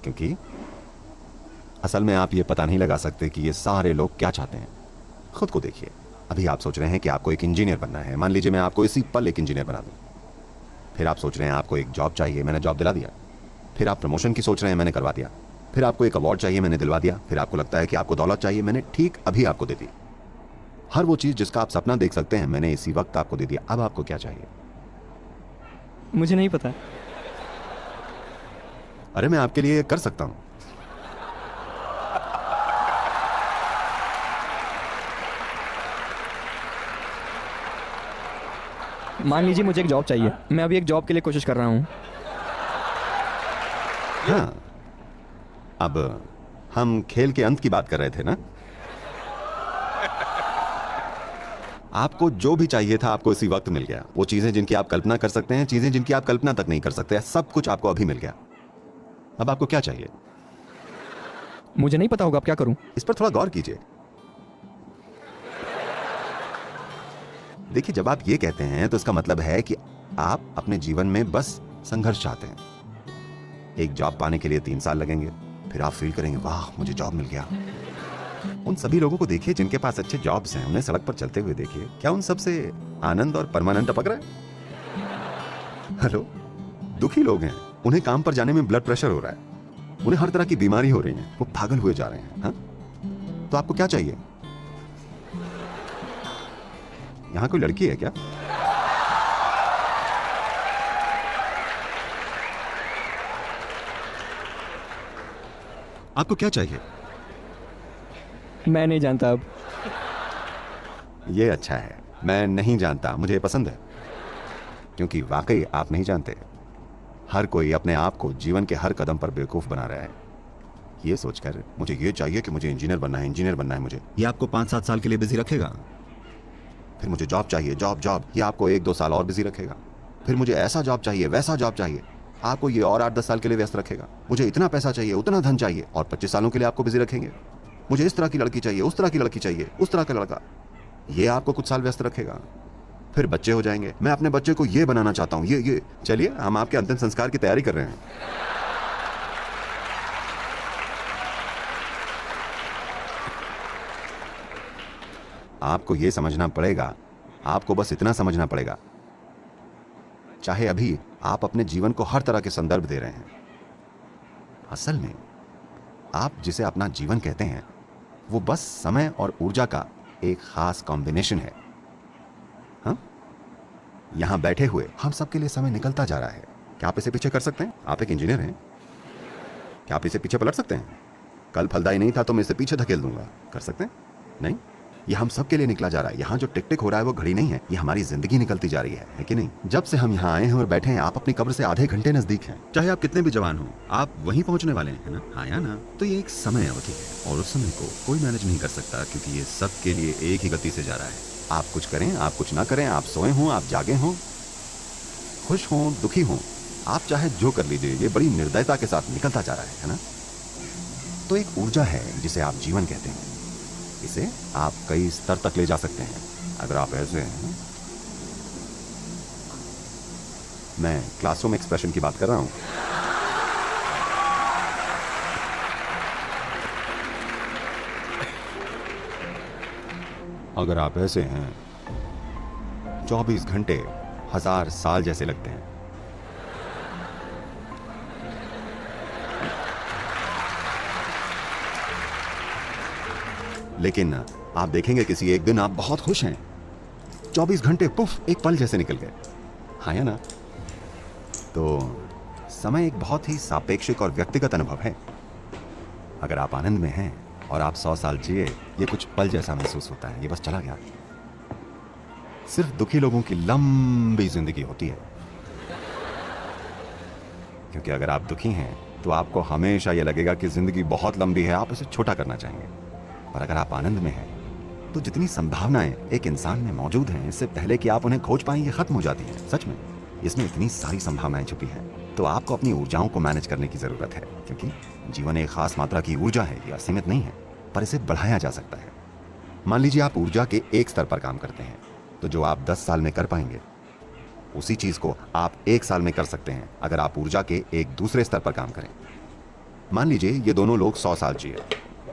क्योंकि असल में आप ये पता नहीं लगा सकते कि ये सारे लोग क्या चाहते हैं। खुद को देखिए, अभी आप सोच रहे हैं कि आपको एक इंजीनियर बनना है। मान लीजिए मैं आपको इसी पल एक इंजीनियर बना दूं। फिर आप सोच रहे हैं आपको एक जॉब चाहिए, मैंने जॉब दिला दिया। फिर आप प्रमोशन की सोच रहे हैं, मैंने करवा दिया। फिर आपको एक अवार्ड चाहिए, मैंने दिलवा दिया। फिर आपको लगता है कि आपको दौलत चाहिए, मैंने ठीक अभी आपको दे दी। हर वो चीज जिसका आप सपना देख सकते हैं मैंने इसी वक्त आपको दे दिया। अब आपको क्या चाहिए? मुझे नहीं पता। अरे मैं आपके लिए कर सकता हूं। मान लीजिए मुझे एक जॉब चाहिए, मैं अभी एक जॉब के लिए कोशिश कर रहा हूँ। हाँ, अब हम खेल के अंत की बात कर रहे थे ना। आपको जो भी चाहिए था आपको इसी वक्त मिल गया। वो चीजें जिनकी आप कल्पना कर सकते हैं, चीजें जिनकी आप कल्पना तक नहीं कर सकते, सब कुछ आपको अभी मिल गया। अब आपको क्या चाहिए? मुझे नहीं पता होगा, अब क्या करूं? इस पर थोड़ा गौर कीजिए। देखिए, जब आप ये कहते हैं तो इसका मतलब है कि आप अपने जीवन में बस संघर्ष चाहते हैं। एक जॉब पाने के लिए 3 साल लगेंगे, फिर आप फील करेंगे वाह मुझे जॉब मिल गया। उन सभी लोगों को देखिए जिनके पास अच्छे जॉब्स हैं, उन्हें सड़क पर चलते हुए देखिए। क्या उन सब से आनंद और परमानंद टपक रहा है? हेलो, दुखी लोग हैं, उन्हें काम पर जाने में ब्लड प्रेशर हो रहा है, उन्हें हर तरह की बीमारी हो रही है, वो पागल हुए जा रहे हैं। हाँ? तो आपको क्या चाहिए? यहां कोई लड़की है क्या? आपको क्या चाहिए? मैं नहीं जानता अब। ये अच्छा है, मैं नहीं जानता, मुझे पसंद है, क्योंकि वाकई आप नहीं जानते। हर कोई अपने आप को जीवन के हर कदम पर बेवकूफ बना रहा है, ये सोचकर मुझे ये चाहिए कि मुझे इंजीनियर बनना है, इंजीनियर बनना है मुझे। ये आपको 5-7 साल के लिए बिजी रखेगा। फिर मुझे जॉब चाहिए, जॉब जॉब, ये आपको 1-2 साल और बिजी रखेगा। फिर मुझे ऐसा जॉब चाहिए, वैसा जॉब चाहिए, आपको ये और 8-10 साल के लिए व्यस्त रखेगा। मुझे इतना पैसा चाहिए, उतना धन चाहिए, और 25 सालों के लिए आपको बिजी रखेंगे। मुझे इस तरह की लड़की चाहिए, उस तरह की लड़की चाहिए, उस तरह का लड़का, ये आपको कुछ साल व्यस्त रखेगा। फिर बच्चे हो जाएंगे, मैं अपने बच्चे को ये बनाना चाहता हूं, ये। चलिए, हम आपके अंतिम संस्कार की तैयारी कर रहे हैं। आपको ये समझना पड़ेगा, आपको बस इतना समझना पड़ेगा, चाहे अभी आप अपने जीवन को हर तरह के संदर्भ दे रहे हैं, असल में आप जिसे अपना जीवन कहते हैं वो बस समय और ऊर्जा का एक खास कॉम्बिनेशन है। हाँ? यहां बैठे हुए हम सबके लिए समय निकलता जा रहा है। क्या आप इसे पीछे कर सकते हैं? आप एक इंजीनियर हैं, क्या आप इसे पीछे पलट सकते हैं? कल फलदायी नहीं था तो मैं इसे पीछे धकेल दूंगा, कर सकते हैं? नहीं, ये हम सब के लिए निकला जा रहा है। यहाँ जो टिक टिक हो रहा है वो घड़ी नहीं है, ये हमारी जिंदगी निकलती जा रही है कि नहीं? जब से हम यहाँ आए हैं और बैठे हैं, आप अपनी कब्र से आधे घंटे नजदीक हैं। चाहे आप कितने भी जवान हो, आप वहीं पहुंचने वाले हैं, है ना? हाँ या ना? तो ये एक समय अवधि है और उस समय को कोई मैनेज नहीं कर सकता, क्योंकि ये सब के लिए एक ही गति से जा रहा है। आप कुछ करें, आप कुछ ना करें, आप सोए हों, आप जागे हों, खुश हों, दुखी हों, आप चाहे जो कर लीजिए, ये बड़ी निर्दयता के साथ निकलता जा रहा है ना? तो एक ऊर्जा है जिसे आप जीवन कहते हैं। इसे आप कई स्तर तक ले जा सकते हैं अगर आप ऐसे हैं। मैं क्लासरूम एक्सप्रेशन की बात कर रहा हूं। अगर आप ऐसे हैं, 24 घंटे 1000 साल जैसे लगते हैं। लेकिन आप देखेंगे किसी एक दिन आप बहुत खुश हैं, 24 घंटे पुफ एक पल जैसे निकल गए। हाँ या ना? तो समय एक बहुत ही सापेक्षिक और व्यक्तिगत अनुभव है। अगर आप आनंद में हैं और आप 100 साल जिए, ये कुछ पल जैसा महसूस होता है, ये बस चला गया। सिर्फ दुखी लोगों की लंबी जिंदगी होती है, क्योंकि अगर आप दुखी हैं तो आपको हमेशा यह लगेगा कि जिंदगी बहुत लंबी है, आप इसे छोटा करना चाहेंगे। और अगर आप आनंद में हैं तो जितनी संभावनाएं एक इंसान में मौजूद हैं, इससे पहले कि आप उन्हें खोज पाएं, ये खत्म हो जाती हैं। सच में इसमें इतनी सारी संभावनाएं छुपी हैं। तो आपको अपनी ऊर्जाओं को मैनेज करने की जरूरत है, क्योंकि जीवन एक खास मात्रा की ऊर्जा है, यह असीमित नहीं है, पर इसे बढ़ाया जा सकता है। मान लीजिए आप ऊर्जा के एक स्तर पर काम करते हैं, तो जो आप 10 साल में कर पाएंगे उसी चीज को आप 1 साल में कर सकते हैं अगर आप ऊर्जा के एक दूसरे स्तर पर काम करें। मान लीजिए ये दोनों लोग 100 साल जिए,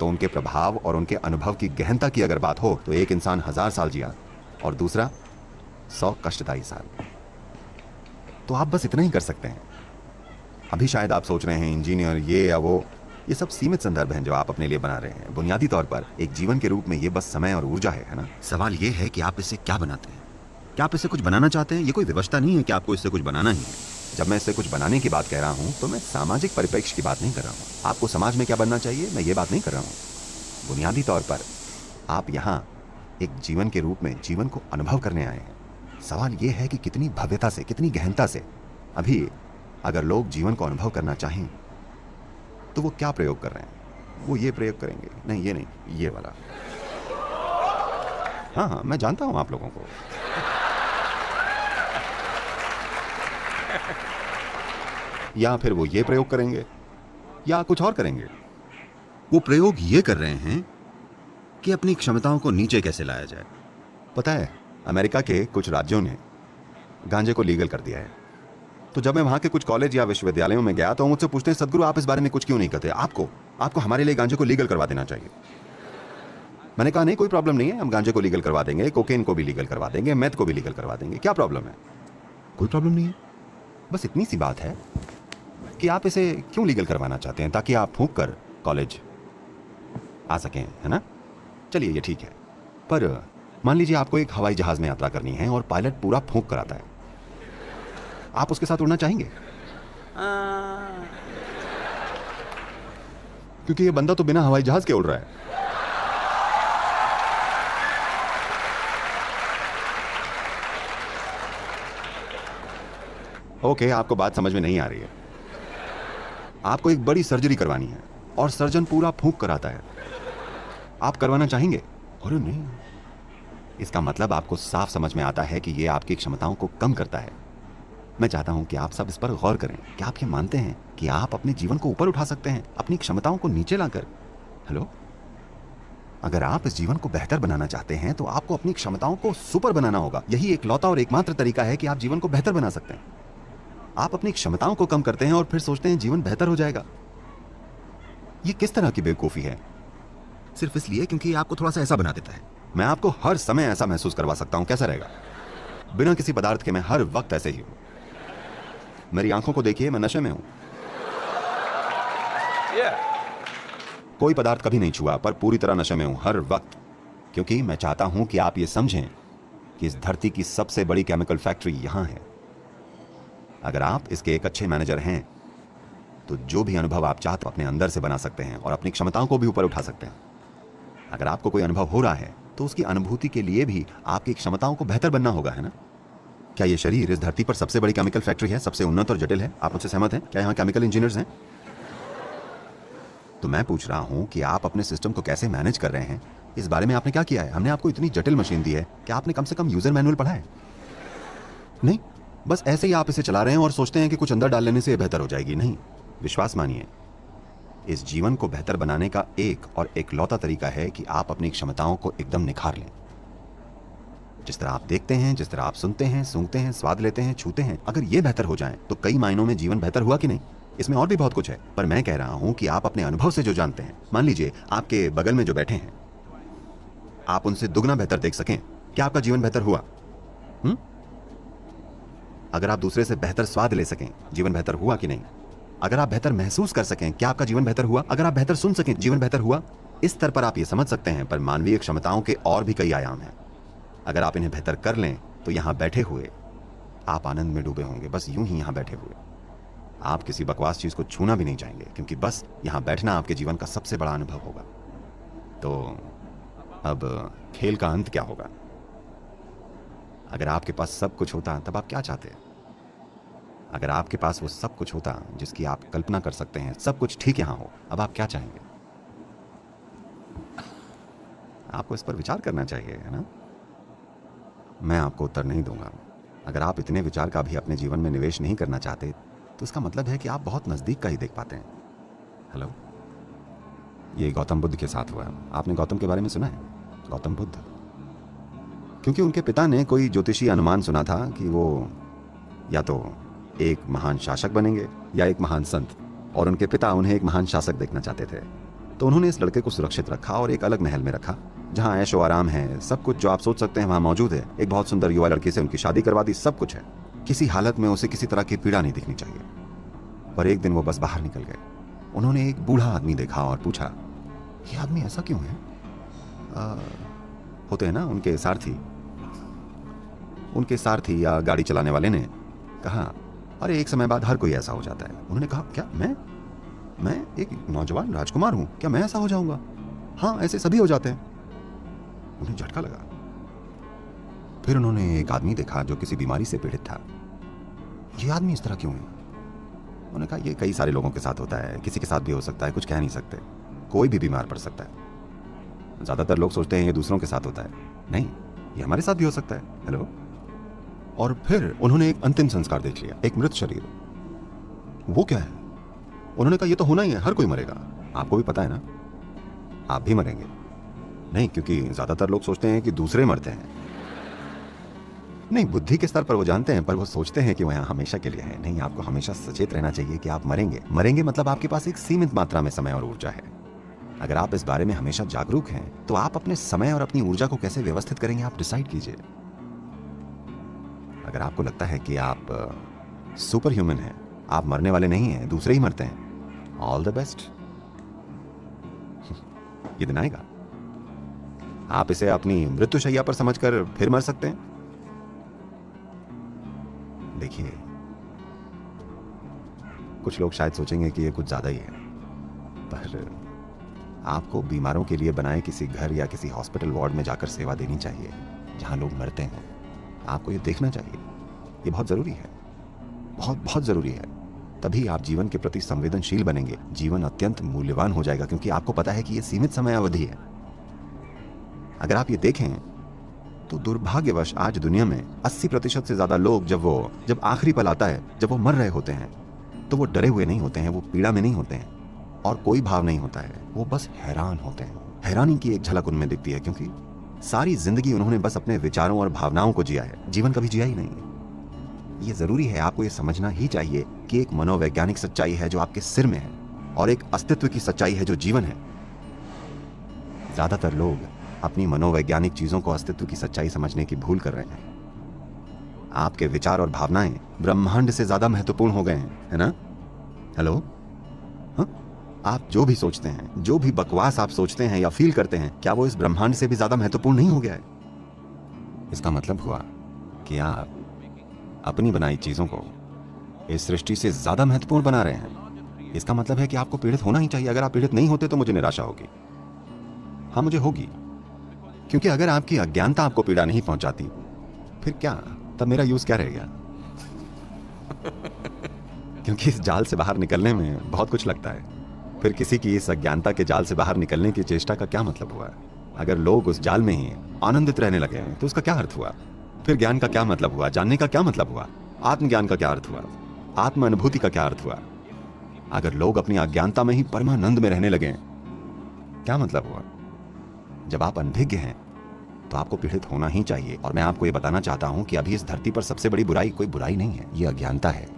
तो उनके प्रभाव और उनके अनुभव की गहनता की अगर बात हो तो एक इंसान 1000 साल जिया और दूसरा 100 कष्टदायी साल। तो आप बस इतना ही कर सकते हैं। अभी शायद आप सोच रहे हैं इंजीनियर ये या वो, ये सब सीमित संदर्भ हैं जो आप अपने लिए बना रहे हैं। बुनियादी तौर पर एक जीवन के रूप में ये बस समय और ऊर्जा है ना। सवाल ये है कि आप इससे क्या बनाते हैं। क्या आप इससे कुछ बनाना चाहते हैं? ये कोई विवशता नहीं है कि आपको इससे कुछ बनाना ही है। जब मैं इससे कुछ बनाने की बात कह रहा हूं तो मैं सामाजिक परिप्रेक्ष्य की बात नहीं कर रहा हूं। आपको समाज में क्या बनना चाहिए, मैं ये बात नहीं कर रहा हूं। बुनियादी तौर पर आप यहां एक जीवन के रूप में जीवन को अनुभव करने आए हैं। सवाल यह है कि कितनी भव्यता से, कितनी गहनता से। अभी अगर लोग जीवन को अनुभव करना चाहें तो वो क्या प्रयोग कर रहे हैं? वो ये प्रयोग करेंगे, नहीं ये नहीं, ये वाला। हाँ हाँ, मैं जानता हूं आप लोगों को। या फिर वो ये प्रयोग करेंगे या कुछ और करेंगे। वो प्रयोग ये कर रहे हैं कि अपनी क्षमताओं को नीचे कैसे लाया जाए। पता है, अमेरिका के कुछ राज्यों ने गांजे को लीगल कर दिया है। तो जब मैं वहां के कुछ कॉलेज या विश्वविद्यालयों में गया तो मुझसे पूछते हैं, सदगुरु आप इस बारे में कुछ क्यों नहीं करते? आपको हमारे लिए गांजे को लीगल करवा देना चाहिए। मैंने कहा नहीं, कोई प्रॉब्लम नहीं है, हम गांजे को लीगल करवा देंगे, कोकेन को भी लीगल करवा देंगे, मेथ को भी लीगल करवा देंगे। क्या प्रॉब्लम है? कोई प्रॉब्लम नहीं है। बस इतनी सी बात है कि आप इसे क्यों लीगल करवाना चाहते हैं, ताकि आप फूंक कर कॉलेज आ सकें, है ना? चलिए ये ठीक है। पर मान लीजिए आपको एक हवाई जहाज में यात्रा करनी है और पायलट पूरा फूंक कर आता है। आप उसके साथ उड़ना चाहेंगे? क्योंकि ये बंदा तो बिना हवाई जहाज के उड़ रहा है। ओके, आपको बात समझ में नहीं आ रही है। आपको एक बड़ी सर्जरी करवानी है और सर्जन पूरा फूंक कर आता है। आप करवाना चाहेंगे? अरे नहीं। इसका मतलब आपको साफ समझ में आता है कि यह आपकी क्षमताओं को कम करता है। मैं चाहता हूं कि आप सब इस पर गौर करें। क्या आप ये मानते हैं कि आप अपने जीवन को ऊपर उठा सकते हैं अपनी क्षमताओं को नीचे लाकर? हेलो, अगर आप इस जीवन को बेहतर बनाना चाहते हैं तो आपको अपनी क्षमताओं को सुपर बनाना होगा। यही एकलौता और एकमात्र तरीका है कि आप जीवन को बेहतर बना सकते हैं। आप अपनी क्षमताओं को कम करते हैं और फिर सोचते हैं जीवन बेहतर हो जाएगा। ये किस तरह की बेवकूफी है? सिर्फ इसलिए क्योंकि ये आपको थोड़ा सा ऐसा बना देता है। मैं आपको हर समय ऐसा महसूस करवा सकता हूं। कैसा रहेगा? बिना किसी पदार्थ के मैं हर वक्त ऐसे ही हूं। मेरी आंखों को देखिए, मैं नशे में हूं। कोई पदार्थ कभी नहीं छुआ, पर पूरी तरह नशे में हूं हर वक्त, क्योंकि मैं चाहता हूं कि आप ये समझें कि इस धरती की सबसे बड़ी केमिकल फैक्ट्री यहां है। अगर आप इसके एक अच्छे मैनेजर हैं तो जो भी अनुभव आप चाहते हो अपने अंदर से बना सकते हैं और अपनी क्षमताओं को भी ऊपर उठा सकते हैं। अगर आपको कोई अनुभव हो रहा है तो उसकी अनुभूति के लिए भी आपकी क्षमताओं को बेहतर बनना होगा, है ना? क्या ये शरीर इस धरती पर सबसे बड़ी केमिकल फैक्ट्री है, सबसे उन्नत और जटिल है? आप मुझसे सहमत हैं? क्या यहाँ केमिकल इंजीनियर्स हैं? तो मैं पूछ रहा हूं कि आप अपने सिस्टम को कैसे मैनेज कर रहे हैं, इस बारे में आपने क्या किया है? हमने आपको इतनी जटिल मशीन दी है, क्या आपने कम से कम यूजर मैनुअल पढ़ा है? नहीं, बस ऐसे ही आप इसे चला रहे हैं और सोचते हैं कि कुछ अंदर डाल लेने से बेहतर हो जाएगी। नहीं, विश्वास मानिए, इस जीवन को बेहतर बनाने का एक और एकलौता तरीका है कि आप अपनी क्षमताओं को एकदम निखार लें। जिस तरह आप देखते हैं, जिस तरह आप सुनते हैं, सूंघते हैं, स्वाद लेते हैं, छूते हैं, अगर ये बेहतर हो जाए तो कई मायनों में जीवन बेहतर हुआ कि नहीं? इसमें और भी बहुत कुछ है, पर मैं कह रहा हूं कि आप अपने अनुभव से जो जानते हैं, मान लीजिए आपके बगल में जो बैठे हैं, आप उनसे दुगना बेहतर देख सकें, क्या आपका जीवन बेहतर हुआ? अगर आप दूसरे से बेहतर स्वाद ले सकें, जीवन बेहतर हुआ कि नहीं? अगर आप बेहतर महसूस कर सकें, क्या आपका जीवन बेहतर हुआ? अगर आप बेहतर सुन सकें, जीवन बेहतर हुआ? इस स्तर पर आप ये समझ सकते हैं, पर मानवीय क्षमताओं के और भी कई आयाम हैं। अगर आप इन्हें बेहतर कर लें तो यहां बैठे हुए आप आनंद में डूबे होंगे, बस यूं ही यहां बैठे हुए। आप किसी बकवास चीज को छूना भी नहीं चाहेंगे, क्योंकि बस यहां बैठना आपके जीवन का सबसे बड़ा अनुभव होगा। तो अब खेल का अंत क्या होगा? अगर आपके पास सब कुछ होता तब आप क्या चाहते हैं? अगर आपके पास वो सब कुछ होता जिसकी आप कल्पना कर सकते हैं, सब कुछ ठीक यहां हो, अब आप क्या चाहेंगे? आपको इस पर विचार करना चाहिए, है ना? मैं आपको उत्तर नहीं दूंगा। अगर आप इतने विचार का भी अपने जीवन में निवेश नहीं करना चाहते तो इसका मतलब है कि आप बहुत नजदीक का ही देख पाते हैं। हेलो, ये गौतम बुद्ध के साथ हुआ। आपने गौतम के बारे में सुना है? गौतम बुद्ध, क्योंकि उनके पिता ने कोई ज्योतिषी अनुमान सुना था कि वो या तो एक महान शासक बनेंगे या एक महान संत। और उनके पिता उन्हें एक महान शासक देखना चाहते थे। तो उन्होंने इस लड़के को सुरक्षित रखा और एक अलग महल में रखा, जहाँ ऐशो आराम है, सब कुछ जो आप सोच सकते हैं वहाँ मौजूद है। एक बहुत सुंदर युवा लड़की से उनकी शादी करवा दी, सब कुछ है। किसी हालत में उसे किसी तरह की पीड़ा नहीं दिखनी चाहिए। पर एक दिन वो बस बाहर निकल गए। उन्होंने एक बूढ़ा आदमी देखा और पूछा, ये आदमी ऐसा क्यों है? होते हैं ना उनके सारथी या गाड़ी चलाने वाले ने कहा, अरे एक समय बाद हर कोई ऐसा हो जाता है। उन्होंने कहा, क्या मैं एक नौजवान राजकुमार हूं, क्या मैं ऐसा हो जाऊंगा? हाँ, ऐसे सभी हो जाते हैं। उन्हें झटका लगा। फिर उन्होंने एक आदमी देखा जो किसी बीमारी से पीड़ित था। ये आदमी इस तरह क्यों है? उन्होंने कहा, ये कई सारे लोगों के साथ होता है, किसी के साथ भी हो सकता है, कुछ कह नहीं सकते, कोई भी बीमार पड़ सकता है। ज्यादातर लोग सोचते हैं ये दूसरों के साथ होता है, नहीं, ये हमारे साथ भी हो सकता है। हेलो। और फिर उन्होंने एक अंतिम संस्कार देख लिया, एक मृत शरीर। वो क्या है? उन्होंने कहा, ये तो होना ही है, हर कोई मरेगा। आपको भी पता है ना, आप भी मरेंगे। नहीं, क्योंकि ज्यादातर लोग सोचते हैं कि दूसरे मरते हैं। नहीं, बुद्धि के स्तर पर वो जानते हैं, पर वो सोचते हैं कि वो यहाँ हमेशा के लिए है। नहीं, आपको हमेशा सचेत रहना चाहिए कि आप मरेंगे मतलब आपके पास एक सीमित मात्रा में समय और ऊर्जा है। अगर आप इस बारे में हमेशा जागरूक हैं तो आप अपने समय और अपनी ऊर्जा को कैसे व्यवस्थित करेंगे, आप डिसाइड कीजिए। अगर आपको लगता है कि आप सुपर ह्यूमन हैं, आप मरने वाले नहीं हैं, दूसरे ही मरते हैं, ऑल द बेस्ट। ये दिन आएगा, आप इसे अपनी मृत्युशैया पर समझकर फिर मर सकते हैं। देखिए, कुछ लोग शायद सोचेंगे कि ये कुछ ज्यादा ही है, पर आपको बीमारों के लिए बनाए किसी घर या किसी हॉस्पिटल वार्ड में जाकर सेवा देनी चाहिए जहां लोग मरते हैं। आपको ये देखना चाहिए, ये बहुत जरूरी है, बहुत बहुत जरूरी है। तभी आप जीवन के प्रति संवेदनशील बनेंगे, जीवन अत्यंत मूल्यवान हो जाएगा, क्योंकि आपको पता है कि ये सीमित समय अवधि है। अगर आप ये देखें तो दुर्भाग्यवश आज दुनिया में 80% से ज्यादा लोग जब आखिरी पल आता है, जब वो मर रहे होते हैं, तो वो डरे हुए नहीं होते हैं, वो पीड़ा में नहीं होते हैं और कोई भाव नहीं होता है, वो बस हैरान होते हैं। हैरानी की एक झलक उनमें दिखती है, क्योंकि सारी जिंदगी उन्होंने बस अपने विचारों और भावनाओं को जिया है, जीवन कभी जिया ही नहीं। ये जरूरी है, आपको ये समझना ही चाहिए कि एक मनोवैज्ञानिक सच्चाई है जो आपके सिर में है और एक अस्तित्व की सच्चाई है जो जीवन है। ज्यादातर लोग अपनी मनोवैज्ञानिक चीजों को अस्तित्व की सच्चाई समझने की भूल कर रहे हैं। आपके विचार और भावनाएं ब्रह्मांड से ज्यादा महत्वपूर्ण हो गए हैं, है ना? हेलो। हाँ? आप जो भी सोचते हैं, जो भी बकवास आप सोचते हैं या फील करते हैं, क्या वो इस ब्रह्मांड से भी ज्यादा महत्वपूर्ण नहीं हो गया है? इसका मतलब हुआ कि आप अपनी बनाई चीजों को इस सृष्टि से ज्यादा महत्वपूर्ण बना रहे हैं। इसका मतलब है कि आपको पीड़ित होना ही चाहिए। अगर आप पीड़ित नहीं होते तो मुझे निराशा होगी। हाँ, मुझे होगी, क्योंकि अगर आपकी अज्ञानता आपको पीड़ा नहीं पहुंचाती, फिर क्या, तब मेरा यूज क्या रह गया? क्योंकि इस जाल से बाहर निकलने में बहुत कुछ लगता है। फिर किसी की इस अज्ञानता के जाल से बाहर निकलने की चेष्टा का क्या मतलब हुआ? अगर लोग उस जाल में ही आनंदित रहने लगे हैं तो उसका क्या अर्थ हुआ? फिर ज्ञान का क्या मतलब हुआ? जानने का क्या मतलब हुआ? आत्मज्ञान का क्या अर्थ हुआ? आत्म अनुभूति का क्या अर्थ हुआ? अगर लोग अपनी अज्ञानता में ही परमानंद में रहने लगे, क्या मतलब हुआ? जब आप अनभिज्ञ हैं तो आपको पीड़ित होना ही चाहिए। और मैं आपको ये बताना चाहता हूं कि अभी इस धरती पर सबसे बड़ी बुराई कोई बुराई नहीं है, ये अज्ञानता है।